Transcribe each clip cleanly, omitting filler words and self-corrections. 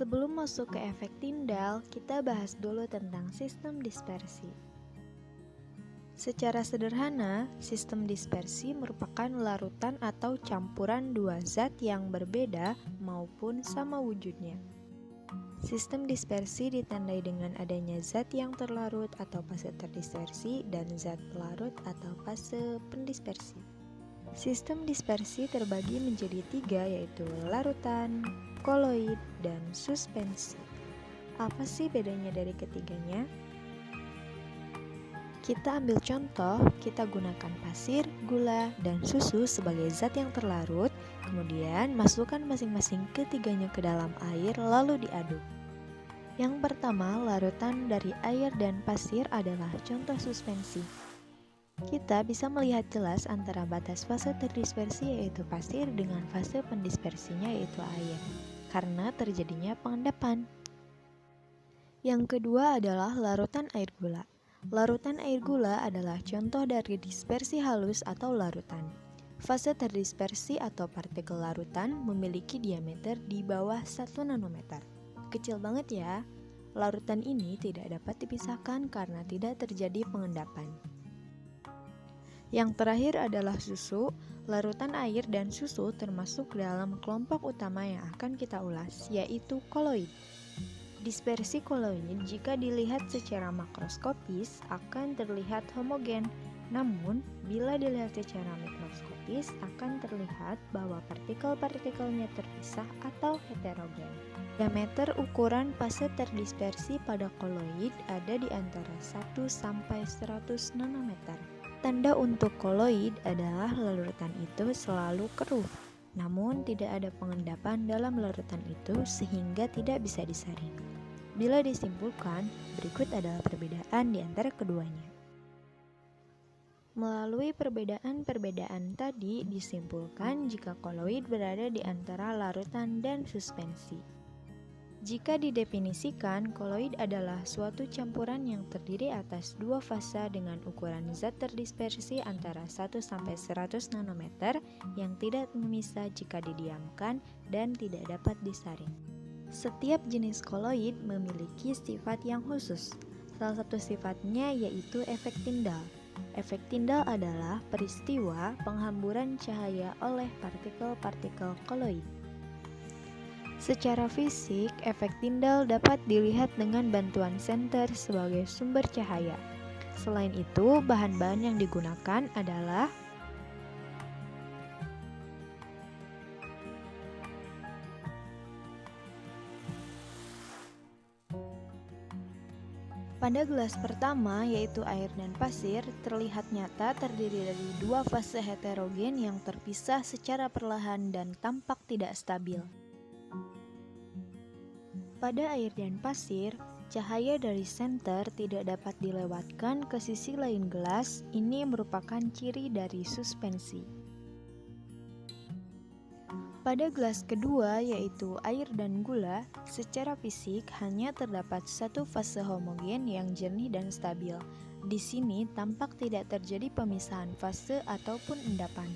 Sebelum masuk ke efek Tyndall, kita bahas dulu tentang sistem dispersi. Secara sederhana, sistem dispersi merupakan larutan atau campuran dua zat yang berbeda maupun sama wujudnya. Sistem dispersi ditandai dengan adanya zat yang terlarut atau fase terdispersi dan zat pelarut atau fase pendispersi. Sistem dispersi terbagi menjadi tiga, yaitu larutan, koloid, dan suspensi. Apa sih bedanya dari ketiganya? Kita ambil contoh, kita gunakan pasir, gula, dan susu sebagai zat yang terlarut, kemudian masukkan masing-masing ketiganya ke dalam air lalu diaduk. Yang pertama, larutan dari air dan pasir adalah contoh suspensi. Kita bisa melihat jelas antara batas fase terdispersi yaitu pasir dengan fase pendispersinya yaitu air, karena terjadinya pengendapan. Yang kedua adalah larutan air gula. Larutan air gula adalah contoh dari dispersi halus atau larutan. Fase terdispersi atau partikel larutan memiliki diameter di bawah 1 nanometer. Kecil banget ya. Larutan ini tidak dapat dipisahkan karena tidak terjadi pengendapan. Yang terakhir adalah susu. Larutan air dan susu termasuk dalam kelompok utama yang akan kita ulas, yaitu koloid. Dispersi koloid jika dilihat secara makroskopis akan terlihat homogen, namun bila dilihat secara mikroskopis akan terlihat bahwa partikel-partikelnya terpisah atau heterogen. Diameter ukuran fase terdispersi pada koloid ada di antara 1 sampai 100 nanometer. Tanda untuk koloid adalah larutan itu selalu keruh, namun tidak ada pengendapan dalam larutan itu sehingga tidak bisa disaring. Bila disimpulkan, berikut adalah perbedaan di antara keduanya. Melalui perbedaan-perbedaan tadi disimpulkan jika koloid berada di antara larutan dan suspensi. Jika didefinisikan, koloid adalah suatu campuran yang terdiri atas dua fasa dengan ukuran zat terdispersi antara 1 sampai 100 nanometer yang tidak memisah jika didiamkan dan tidak dapat disaring. Setiap jenis koloid memiliki sifat yang khusus. Salah satu sifatnya yaitu efek Tyndall. Efek Tyndall adalah peristiwa penghamburan cahaya oleh partikel-partikel koloid. Secara fisik, efek Tyndall dapat dilihat dengan bantuan senter sebagai sumber cahaya. Selain itu, bahan-bahan yang digunakan adalah pada gelas pertama, yaitu air dan pasir, terlihat nyata terdiri dari dua fase heterogen yang terpisah secara perlahan dan tampak tidak stabil. Pada air dan pasir, cahaya dari senter tidak dapat dilewatkan ke sisi lain gelas. Ini merupakan ciri dari suspensi. Pada gelas kedua, yaitu air dan gula, secara fisik hanya terdapat satu fase homogen yang jernih dan stabil. Di sini tampak tidak terjadi pemisahan fase ataupun endapan.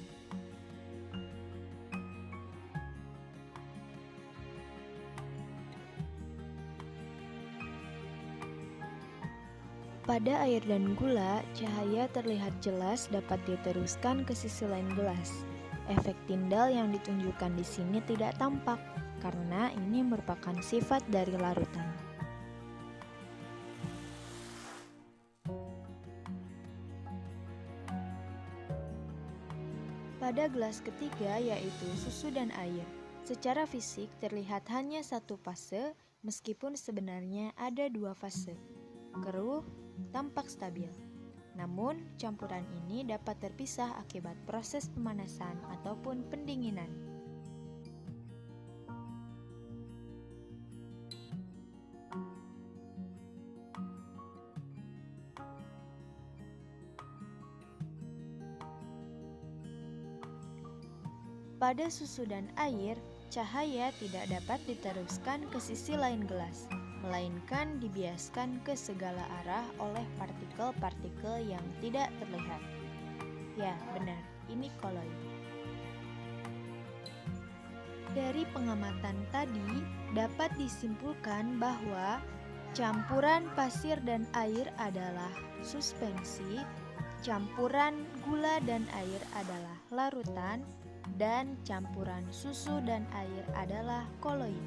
Pada air dan gula, cahaya terlihat jelas dapat diteruskan ke sisi lain gelas. Efek Tyndall yang ditunjukkan di sini tidak tampak karena ini merupakan sifat dari larutan. Pada gelas ketiga, yaitu susu dan air, secara fisik terlihat hanya satu fase meskipun sebenarnya ada dua fase. Keruh, tampak stabil. Namun, campuran ini dapat terpisah akibat proses pemanasan ataupun pendinginan. Pada susu dan air, cahaya tidak dapat diteruskan ke sisi lain gelas, melainkan dibiaskan ke segala arah oleh partikel-partikel yang tidak terlihat. Ya, benar, ini koloid. Dari pengamatan tadi, dapat disimpulkan bahwa campuran pasir dan air adalah suspensi, campuran gula dan air adalah larutan, dan campuran susu dan air adalah koloid.